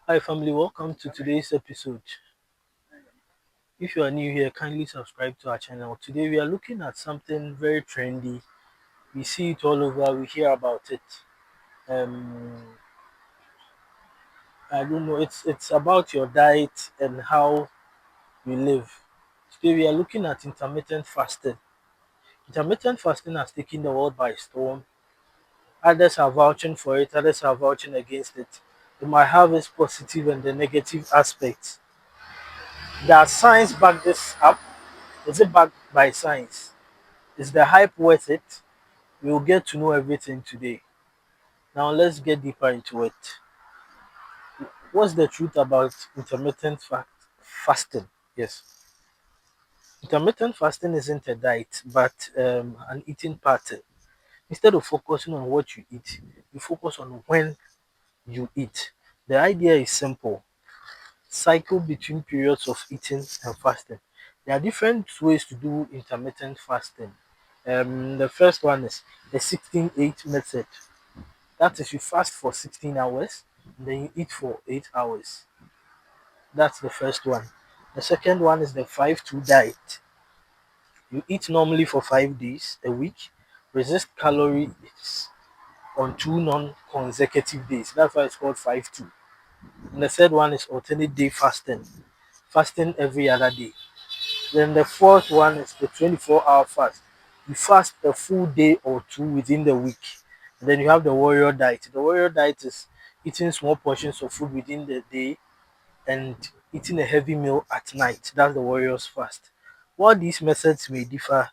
Hi, family. Welcome to today's episode. If you are new here, kindly subscribe to our channel. Today, we are looking at something very trendy. We see it all over, we hear about it. Um, I don't know, it's about your diet and how you live. Today, we are looking at intermittent fasting. Intermittent fasting has taken the world by storm. Others are vouching for it, others are vouching against it. It might have its positive and the negative aspects. Does science back this up? Is it backed by science? Is the hype worth it? We'll get to know everything today. Now let's get deeper into it. What's the truth about fasting? Yes. Intermittent fasting isn't a diet, but an eating pattern. Instead of focusing on what you eat, you focus on when you eat. The idea is simple. Cycle between periods of eating and fasting. There are different ways to do intermittent fasting. The first one is the 16-8 method. That is, you fast for 16 hours, and then you eat for 8 hours. That's the first one. The second one is the 5-2 diet. You eat normally for 5 days a week, resist calories on 2 non consecutive days. That's why it's called 5-2. And the third one is alternate day fasting, fasting every other day. Then the fourth one is the 24-hour fast. You fast a full day or two within the week. And then you have the warrior diet. The warrior diet is eating small portions of food within the day and eating a heavy meal at night. That's the warrior's fast. While these methods may differ,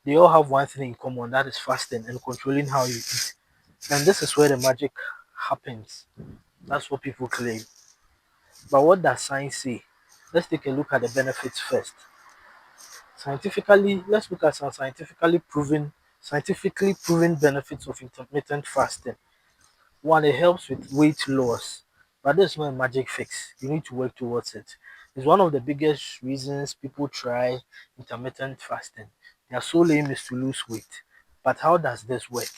they all have one thing in common, that is fasting and controlling how you eat. And this is where the magic happens. That's what people claim. But what does science say? Let's take a look at the benefits first. Let's look at some scientifically proven benefits of intermittent fasting. One, it helps with weight loss, but this is not a magic fix. You need to work towards it. It's one of the biggest reasons people try intermittent fasting. Their sole aim is to lose weight. But how does this work?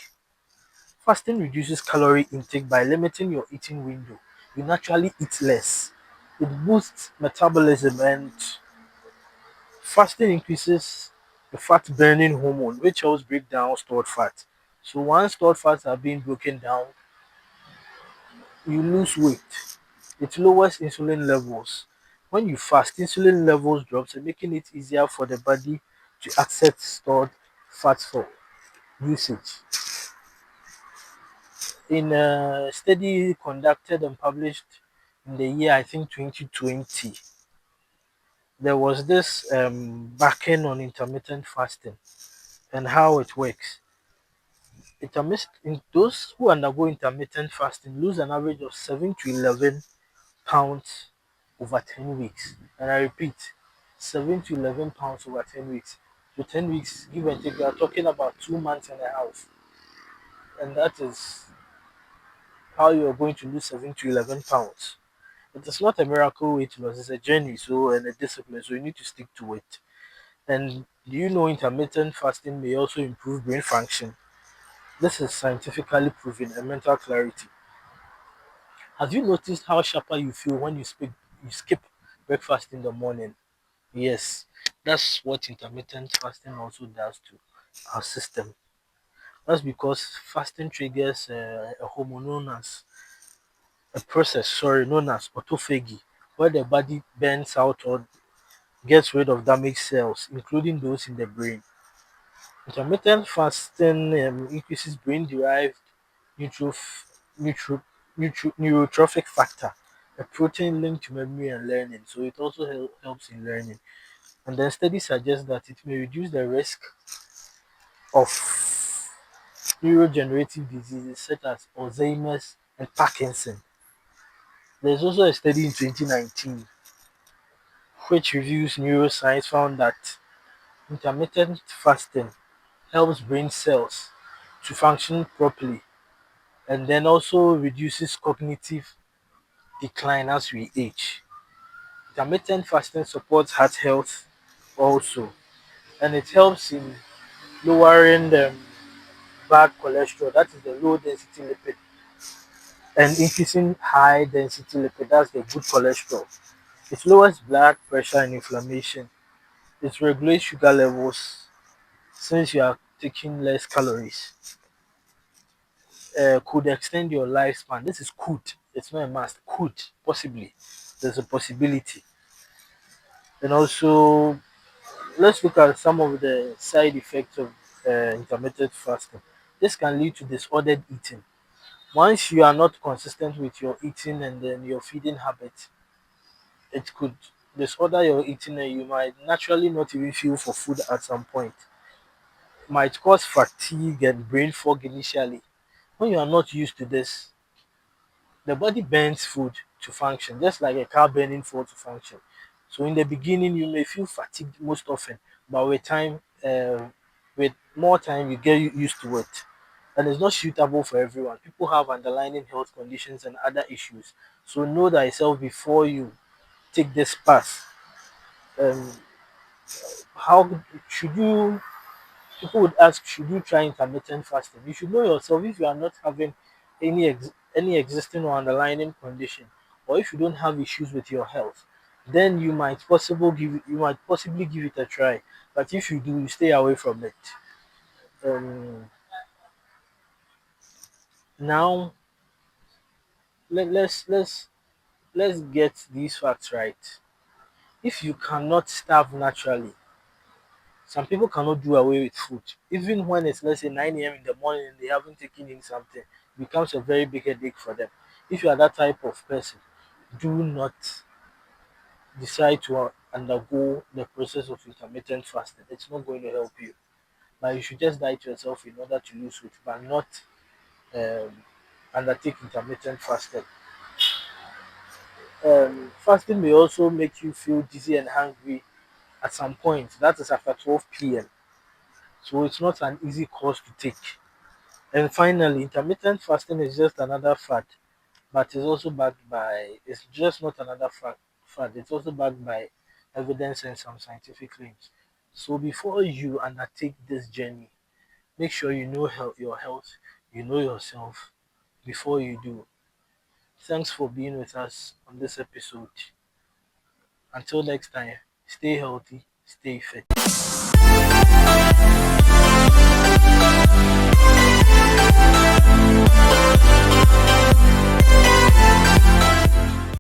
Fasting reduces calorie intake by limiting your eating window. You naturally eat less. It boosts metabolism, and fasting increases the fat burning hormone, which helps break down stored fat. So once stored fats are being broken down, you lose weight. It lowers insulin levels. When you fast, insulin levels drops, and making it easier for the body to access stored fats for usage. In a study conducted and published in the year I think 2020, there was this backing on intermittent fasting and how it works. Those who undergo intermittent fasting lose an average of 7 to 11 pounds over 10 weeks. And I repeat, 7 to 11 pounds over 10 weeks. So 10 weeks, give and take, we are talking about 2 months and a half. And that is how you are going to lose 7 to 11 pounds. It is not a miracle weight loss, it's a journey, so and a discipline, so you need to stick to it. And do you know intermittent fasting may also improve brain function? This is scientifically proven and mental clarity. Have you noticed how sharper you feel when you skip breakfast in the morning? Yes, that's what intermittent fasting also does to our system. That's because fasting triggers a hormone known as autophagy, where the body burns out or gets rid of damaged cells, including those in the brain. Intermittent fasting increases brain-derived neutroph- neutro- neurotrophic factor, a protein linked to memory and learning. So it also helps in learning. And then studies suggest that it may reduce the risk of neurodegenerative diseases such as Alzheimer's and Parkinson. There's also a study in 2019 which reviews neuroscience found that intermittent fasting helps brain cells to function properly and then also reduces cognitive decline as we age. Intermittent fasting supports heart health also, and it helps in lowering the bad cholesterol, that is the low density lipid. and increasing high density lipid, that's the good cholesterol. It lowers blood pressure and inflammation. It regulates sugar levels since you are taking less calories. Could extend your lifespan. This is could. It's not a must. Could possibly. There's a possibility. And also, let's look at some of the side effects of intermittent fasting. This can lead to disordered eating. Once you are not consistent with your eating and then your feeding habits, it could disorder your eating and you might naturally not even feel for food at some point. Might cause fatigue and brain fog initially. When you are not used to this, the body burns food to function, just like a car burning fuel to function. So in the beginning, you may feel fatigued most often, but with more time, you get used to it. And it's not suitable for everyone. People have underlying health conditions and other issues. So know thyself before you take this path. Um, how should you? People would ask, should you try intermittent fasting? You should know yourself if you are not having any existing or underlying condition, or if you don't have issues with your health, then you might possibly give it a try. But if you do, you stay away from it. Um, Now let's get these facts right. If you cannot starve naturally, some people cannot do away with food. Even when it's, let's say, 9 a.m. in the morning and they haven't taken in something, it becomes a very big headache for them. If you are that type of person, do not decide to undergo the process of intermittent fasting. It's not going to help you. But you should just diet yourself in order to lose weight, but not um, undertake intermittent fasting. Fasting may also make you feel dizzy and hungry at some point. That is after 12 p.m. So it's not an easy course to take. And finally, intermittent fasting is just another fad, but it's just not another fad. It's also backed by evidence and some scientific claims. So before you undertake this journey, make sure you know your health, you know yourself before you do. Thanks for being with us on this episode. Until next time, stay healthy, stay fit.